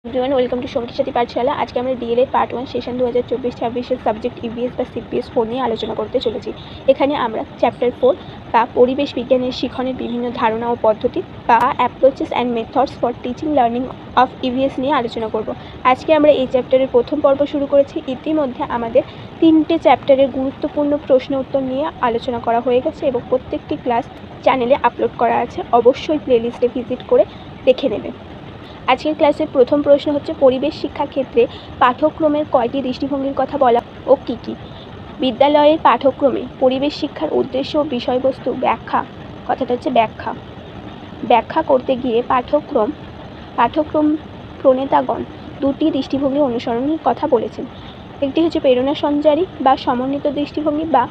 Everyone welcome to सोमकी साथी पाठशाला। आज के DElEd part 1 session 2024-26 subject EVS বা সিপিএস 4 নিয়ে আলোচনা করতে চলেছি। এখানে আমরা চ্যাপ্টার 4 বা পরিবেশ বিজ্ঞানের শিক্ষণের বিভিন্ন ধারণা ও পদ্ধতি বা approaches and methods for teaching learning of EVS নিয়ে আলোচনা করব। আজকে আমরা এই চ্যাপ্টারের প্রথম পর্ব শুরু করেছি। ইতিমধ্যে আমাদের 3টে চ্যাপ্টারের গুরুত্বপূর্ণ প্রশ্ন উত্তর নিয়ে আলোচনা করা হয়ে গেছে এবং প্রত্যেকটি ক্লাস চ্যানেলে আপলোড করা আছে। অবশ্যই প্লেলিস্টে ভিজিট করে দেখে নেবেন। আজকের ক্লাসের প্রথম প্রশ্ন হচ্ছে, পরিবেশ শিক্ষা ক্ষেত্রে পাঠ্যক্রমের কয়টি দৃষ্টিভঙ্গির কথা বলা ও কী কী? বিদ্যালয়ের পাঠ্যক্রমে পরিবেশ শিক্ষার উদ্দেশ্য ও বিষয়বস্তু ব্যাখ্যা, কথাটা হচ্ছে ব্যাখ্যা করতে গিয়ে পাঠ্যক্রম প্রণেতাগণ দুটি দৃষ্টিভঙ্গি অনুসরণের কথা বলেছেন। একটি হচ্ছে প্রেরণা সঞ্চারী বা সমন্বিত দৃষ্টিভঙ্গি বা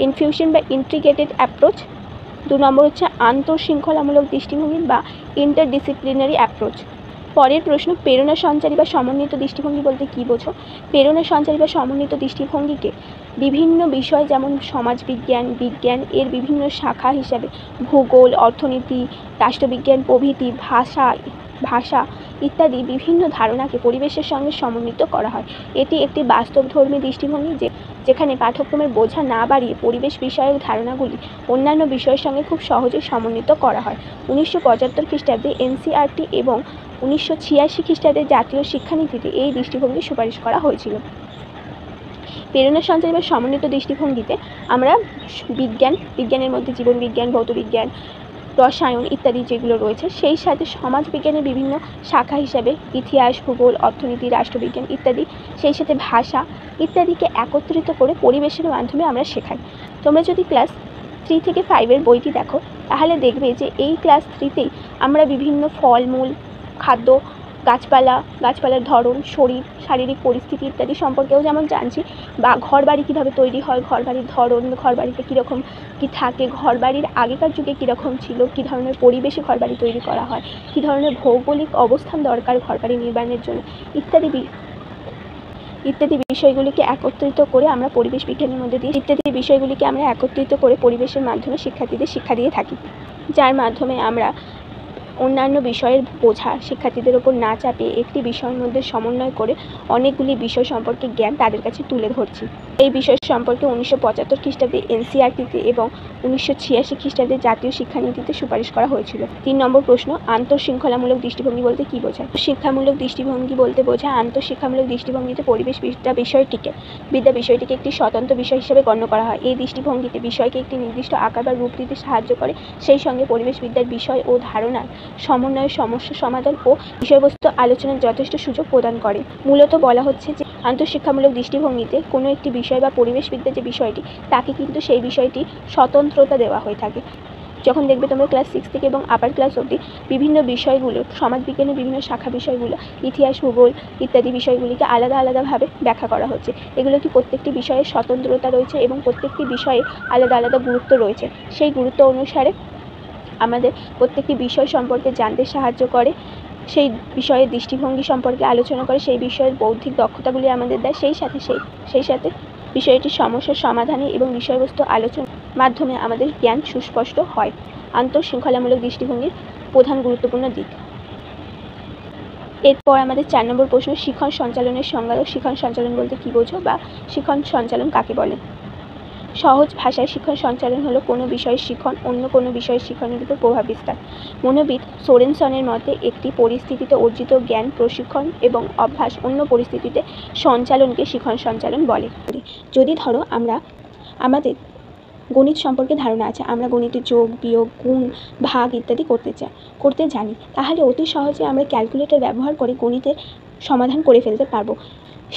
ইনফিউশন বা ইন্টিগ্রেটেড অ্যাপ্রোচ। 2 নম্বর হচ্ছে আন্তঃশৃঙ্খলামূলক দৃষ্টিভঙ্গি বা ইন্টারডিসিপ্লিনারি অ্যাপ্রোচ। পরের প্রশ্ন, প্রেরণা সঞ্চারী বা সমন্বিত দৃষ্টিভঙ্গি বলতে কী বোঝো? প্রেরণা সঞ্চারী বা সমন্বিত দৃষ্টিভঙ্গিকে বিভিন্ন বিষয় যেমন সমাজবিজ্ঞান, বিজ্ঞান এর বিভিন্ন শাখা হিসাবে ভূগোল, অর্থনীতি, রাষ্ট্রবিজ্ঞান প্রভৃতি, ভাষা ইত্যাদি বিভিন্ন ধারণাকে পরিবেশের সঙ্গে সমন্বিত করা হয়। এটি একটি বাস্তবধর্মী দৃষ্টিভঙ্গি যেখানে পাঠ্যক্রমের বোঝা না বাড়িয়ে পরিবেশ বিষয়ক ধারণাগুলি অন্যান্য বিষয়ের সঙ্গে খুব সহজে সমন্বিত করা হয়। 1975 খ্রিস্টাব্দে এনসিইআরটি এবং 1986 খ্রিস্টাব্দে জাতীয় শিক্ষানীতিতে এই দৃষ্টিভঙ্গি সুপারিশ করা হয়েছিল। প্রেরণা সঞ্চারী বা সমন্বিত দৃষ্টিভঙ্গিতে আমরা বিজ্ঞানের মধ্যে জীবনবিজ্ঞান, ভৌতবিজ্ঞান, রসায়ন ইত্যাদি যেগুলো রয়েছে, সেই সাথে সমাজবিজ্ঞানের বিভিন্ন শাখা হিসাবে ইতিহাস, ভূগোল, অর্থনীতি, রাষ্ট্রবিজ্ঞান ইত্যাদি, সেই সাথে ভাষা ইত্যাদিকে একত্রিত করে পরিবেশের মাধ্যমে আমরা শেখাই। তোমরা যদি ক্লাস 3 থেকে 5 বইটি দেখো তাহলে দেখবে যে এই ক্লাস 3তেই আমরা বিভিন্ন ফলমূল, খাদ্য, গাছপালার ধরন, শারীরিক পরিস্থিতি ইত্যাদি সম্পর্কেও যেমন জানছি, বা ঘরবাড়ি কীভাবে তৈরি হয়, ঘরবাড়ির ধরন, ঘরবাড়িতে কীরকম কী থাকে, ঘরবাড়ির আগেকার যুগে কীরকম ছিল, কী ধরনের পরিবেশে ঘরবাড়ি তৈরি করা হয়, কী ধরনের ভৌগোলিক অবস্থান দরকার ঘরবাড়ি নির্মাণের জন্য ইত্যাদি বিষয়গুলিকে একত্রিত করে আমরা পরিবেশের মাধ্যমে শিক্ষার্থীদের শিক্ষা দিয়ে থাকি, যার মাধ্যমে আমরা অন্যান্য বিষয়ের বোঝা শিক্ষার্থীদের ওপর না চাপিয়ে একটি বিষয়ের মধ্যে সমন্বয় করে অনেকগুলি বিষয় সম্পর্কে জ্ঞান তাদের কাছে তুলে ধরছি। এই বিষয় সম্পর্কে 1975 খ্রিস্টাব্দে এনসিইআরটিতে এবং 1986 খ্রিস্টাব্দে জাতীয় শিক্ষানীতিতে সুপারিশ করা হয়েছিল। 3 নম্বর প্রশ্ন, আন্তঃশৃঙ্খলামূলক দৃষ্টিভঙ্গি বলতে কী বোঝায়? শিক্ষামূলক দৃষ্টিভঙ্গি বলতে বোঝায় আন্তঃশিক্ষামূলক দৃষ্টিভঙ্গিতে পরিবেশ বিষয়টিকে একটি স্বতন্ত্র বিষয় হিসেবে গণ্য করা হয়। এই দৃষ্টিভঙ্গিতে বিষয়কে একটি নির্দিষ্ট আকার বা রূপ দিতে সাহায্য করে, সেই সঙ্গে পরিবেশবিদ্যার বিষয় ও ধারণার সমন্বয়ে সমস্যা সমাধান ও বিষয়বস্তু আলোচনার যথেষ্ট সুযোগ প্রদান করে। মূলত বলা হচ্ছে যে আন্তঃশিক্ষামূলক দৃষ্টিভঙ্গিতে কোনো একটি বিষয় বা পরিবেশবিদ্যা যে বিষয়টি, তাকে কিন্তু সেই বিষয়টি স্বতন্ত্রতা দেওয়া হয়ে থাকে। যখন দেখবে তোমরা ক্লাস 6 থেকে এবং আপার ক্লাস অবধি বিভিন্ন বিষয়গুলো, সমাজবিজ্ঞানের বিভিন্ন শাখা বিষয়গুলো, ইতিহাস, ভূগোল ইত্যাদি বিষয়গুলিকে আলাদাভাবে ব্যাখ্যা করা হচ্ছে। এগুলো কি প্রত্যেকটি বিষয়ের স্বতন্ত্রতা রয়েছে এবং প্রত্যেকটি বিষয়ে আলাদা গুরুত্ব রয়েছে। সেই গুরুত্ব অনুসারে আমাদের প্রত্যেকটি বিষয় সম্পর্কে জানতে সাহায্য করে, সেই বিষয়ের দৃষ্টিভঙ্গি সম্পর্কে আলোচনা করে, সেই বিষয়ের বৌদ্ধিক দক্ষতাগুলি আমাদের দেয়। সেই সাথে বিষয়টির সমস্যার সমাধানে এবং বিষয়বস্তু আলোচনার মাধ্যমে আমাদের জ্ঞান সুস্পষ্ট হয়। আন্তঃশৃঙ্খলামূলক দৃষ্টিভঙ্গির প্রধান গুরুত্বপূর্ণ দিক। এরপর আমাদের 4 নম্বর প্রশ্ন, শিখন সঞ্চালনের সংজ্ঞা ও শিখন সঞ্চালন বলতে কী বোঝো বা শিখন সঞ্চালন কাকে বলে? সহজ ভাষায় শিখন সঞ্চালন হলো কোনো বিষয়ের শিখন অন্য কোনো বিষয়ের শিখনের উপর প্রভাব বিস্তার। মনোবিদ সোরেনসনের মতে একটি পরিস্থিতিতে অর্জিত জ্ঞান, প্রশিক্ষণ এবং অভ্যাস অন্য পরিস্থিতিতে সঞ্চালনকে শিখন সঞ্চালন বলে। যদি ধরো আমাদের গণিত সম্পর্কে ধারণা আছে, আমরা গণিতে যোগ, বিয়োগ, গুণ, ভাগ ইত্যাদি করতে জানি, তাহলে অতি সহজে আমরা ক্যালকুলেটর ব্যবহার করে গণিতের সমাধান করে ফেলতে পারবো।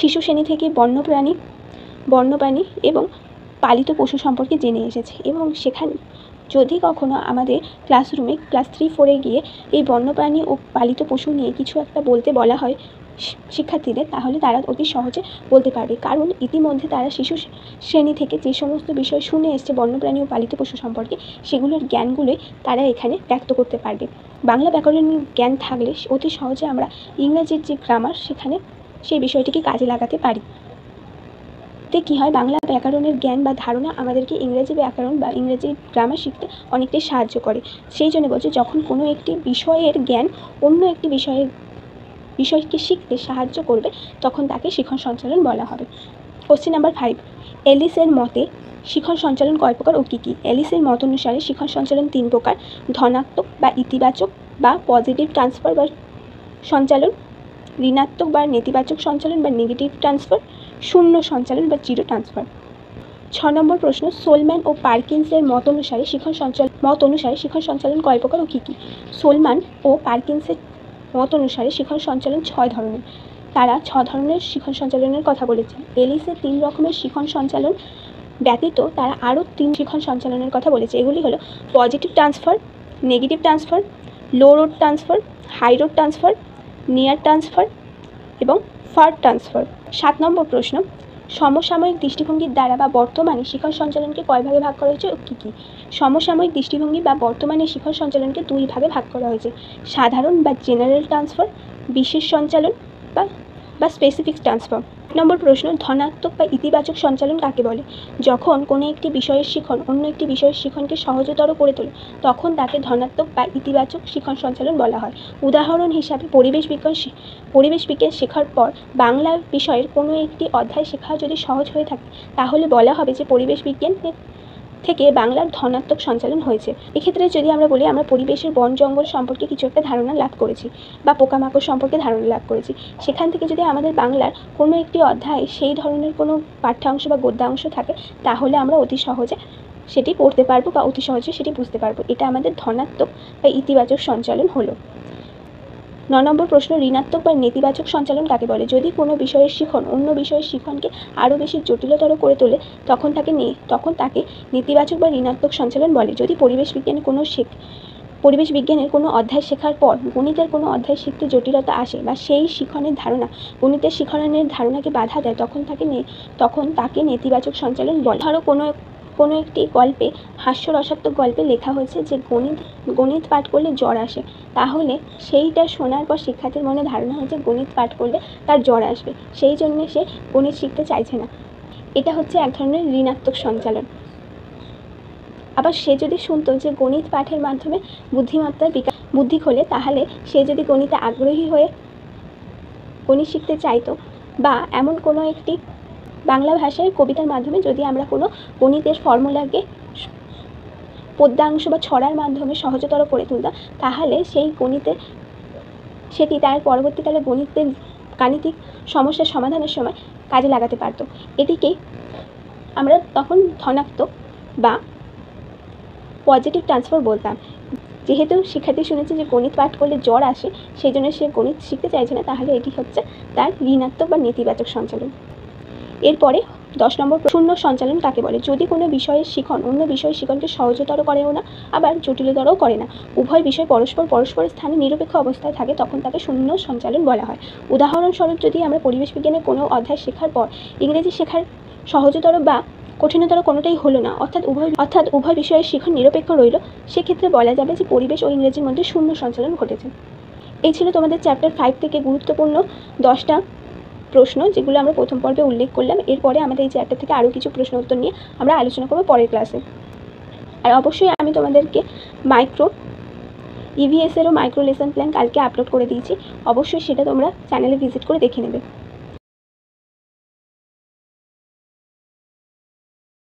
শিশু শ্রেণী থেকে বন্যপ্রাণী এবং পালিত পশু সম্পর্কে জেনে এসেছে, এবং সেখানে যদি কখনো আমাদের ক্লাসরুমে ক্লাস 3-4 গিয়ে এই বন্যপ্রাণী ও পালিত পশু নিয়ে কিছু একটা বলতে বলা হয় শিক্ষার্থীদের, তাহলে তারা অতি সহজে বলতে পারবে, কারণ ইতিমধ্যে তারা শিশু শ্রেণী থেকে যে সমস্ত বিষয় শুনে এসছে বন্যপ্রাণী ও পালিত পশু সম্পর্কে, সেগুলোর জ্ঞানগুলোই তারা এখানে ব্যক্ত করতে পারবে। বাংলা ব্যাকরণের জ্ঞান থাকলে অতি সহজে আমরা ইংরাজির যে গ্রামার, সেখানে সেই বিষয়টিকে কাজে লাগাতে পারি। তে কী হয়, বাংলা ব্যাকরণের জ্ঞান বা ধারণা আমাদেরকে ইংরেজি ব্যাকরণ বা ইংরেজি গ্রামার শিখতে অনেকটাই সাহায্য করে। সেই জন্য বলছি, যখন কোনো একটি বিষয়ের জ্ঞান অন্য একটি বিষয়ের বিষয়কে শিখতে সাহায্য করবে তখন তাকে শিখন সঞ্চালন বলা হবে। কোশ্চেন নাম্বার 5, এলিসের মতে শিখন সঞ্চালন কয় প্রকার ও কী কী? এলিসের মত অনুসারে শিখন সঞ্চালন 3 প্রকার: ধনাত্মক বা ইতিবাচক বা পজিটিভ ট্রান্সফার বা সঞ্চালন, ঋণাত্মক বা নেতিবাচক সঞ্চালন বা নেগেটিভ ট্রান্সফার, শূন্য সঞ্চালন বা জিরো ট্রান্সফার। 6 নম্বর প্রশ্ন, সোলম্যান ও পার্কিন্সের মত অনুসারে শিখন সঞ্চালন কয় প্রকার ও কী কী? সোলম্যান ও পার্কিন্সের মত অনুসারে শিখন সঞ্চালন 6 ধরনের। তারা 6 ধরনের শিখন সঞ্চালনের কথা বলেছেন। এলিসের 3 রকমের শিখন সঞ্চালন ব্যতীত তারা আরও 3 শিখন সঞ্চালনের কথা বলেছে। এগুলি হলো positive transfer, negative transfer, low road transfer, high road transfer, near transfer এবং ফার ট্রান্সফার। 7 নম্বর প্রশ্ন, সমসাময়িক দৃষ্টিভঙ্গির দ্বারা বা বর্তমানে শিখন সঞ্চালনকে কয় ভাগে ভাগ করা হয়েছে ও কী কী? সমসাময়িক দৃষ্টিভঙ্গি বা বর্তমানে শিখন সঞ্চালনকে 2 ভাগে ভাগ করা হয়েছে: সাধারণ বা জেনারেল ট্রান্সফার, বিশেষ সঞ্চালন বা স্পেসিফিক ট্রান্সফার। নম্বর প্রশ্ন, ধনাত্মক বা ইতিবাচক সঞ্চালন কাকে বলে? যখন কোনো একটি বিষয়ের শিখন অন্য একটি বিষয়ের শিখনকে সহজতর করে তোলে তখন তাকে ধনাত্মক বা ইতিবাচক শিখন সঞ্চালন বলা হয়। উদাহরণ হিসাবে পরিবেশ বিজ্ঞান শেখার পর বাংলা বিষয়ের কোনো একটি অধ্যায় শেখা যদি সহজ হয়ে থাকে তাহলে বলা হবে যে পরিবেশ বিজ্ঞান থেকে বাংলার ধনাত্মক সঞ্চালন হয়েছে। এক্ষেত্রে যদি আমরা বলি আমরা পরিবেশের বন জঙ্গল সম্পর্কে কিছু একটা ধারণা লাভ করেছি বা পোকামাকড় সম্পর্কে ধারণা লাভ করেছি, সেখান থেকে যদি আমাদের বাংলার কোনো একটি অধ্যায়ে সেই ধরনের কোনো পাঠ্যাংশ বা গদ্যাংশ থাকে তাহলে আমরা অতি সহজে সেটি পড়তে পারবো বা অতি সহজে সেটি বুঝতে পারবো। এটা আমাদের ধনাত্মক বা ইতিবাচক সঞ্চালন হলো। 9 নম্বর প্রশ্ন, ঋণাত্মক বা নেতিবাচক সঞ্চালন কাকে বলে? যদি কোনো বিষয়ের শিখন অন্য বিষয়ের শিখনকে আরও বেশি জটিলতর করে তোলে তখন তাকে নেতিবাচক বা ঋণাত্মক সঞ্চালন বলে। যদি পরিবেশ বিজ্ঞানের কোনো অধ্যায় শেখার পর গণিতের কোনো অধ্যায় শিখতে জটিলতা আসে বা সেই শিখনের ধারণা গণিতের শিখনের ধারণাকে বাধা দেয় তখন তাকে নেতিবাচক সঞ্চালন বলে। ধরো কোনো একটি গল্পে, হাস্যরসাত্মক গল্পে লেখা হয়েছে যে গণিত পাঠ করলে জ্বর আসে, তাহলে সেইটা শোনার পর শিক্ষার্থীর মনে ধারণা হয়েছে গণিত পাঠ করলে তার জ্বর আসবে, সেই জন্যে সে গণিত শিখতে চাইছে না। এটা হচ্ছে এক ধরনের ঋণাত্মক সঞ্চালন। আবার সে যদি শুনতো যে গণিত পাঠের মাধ্যমে বুদ্ধি খোলে, তাহলে সে যদি গণিতে আগ্রহী হয়ে গণিত শিখতে চাইতো বা এমন কোনো একটি বাংলা ভাষায় কবিতার মাধ্যমে যদি আমরা কোনো গণিতের ফর্মুলাকে পদ্যাংশ বা ছড়ার মাধ্যমে সহজতর করে তুলতাম তাহলে সেটি তার পরবর্তীকালে গাণিতিক সমস্যার সমাধানের সময় কাজে লাগাতে পারত। এটিকেই আমরা তখন ধনাত্মক বা পজিটিভ ট্রান্সফার বলতাম। যেহেতু শিক্ষার্থী শুনেছে যে গণিত পাঠ করলে জ্বর আসে, সেই জন্য সে গণিত শিখতে চাইছে না, তাহলে এটি হচ্ছে তার ঋণাত্মক বা নেতিবাচক সঞ্চালন। এরপরে 10 নম্বর, শূন্য সঞ্চালন কাকে বলে? যদি কোনো বিষয়ের শিখন অন্য বিষয়ের শিখনকে সহজতর করেও না আবার জটিলতরও করে না, উভয় বিষয় পরস্পরের স্থানে নিরপেক্ষ অবস্থায় থাকে, তখন তাকে শূন্য সঞ্চালন বলা হয়। উদাহরণস্বরূপ যদি আমরা পরিবেশ বিজ্ঞানের কোনো অধ্যায় শেখার পর ইংরেজি শেখার সহজতর বা কঠিনতর কোনোটাই হলো না, অর্থাৎ উভয় বিষয়ের শিখন নিরপেক্ষ রইল, সেক্ষেত্রে বলা যাবে যে পরিবেশ ও ইংরেজির মধ্যে শূন্য সঞ্চালন ঘটেছে। এই ছিল তোমাদের চ্যাপ্টার 5 থেকে গুরুত্বপূর্ণ 10টা প্রশ্ন, যেগুলো আমরা প্রথম পর্বে উল্লেখ করলাম। এরপরে আমাদের এই চ্যাপ্টার থেকে আরও কিছু প্রশ্ন উত্তর নিয়ে আমরা আলোচনা করব পরের ক্লাসে। আর অবশ্যই আমি তোমাদেরকে ইভিএসেরও মাইক্রো লেসন প্ল্যান কালকে আপলোড করে দিয়েছি, অবশ্যই সেটা তোমরা চ্যানেলে ভিজিট করে দেখে নেবে।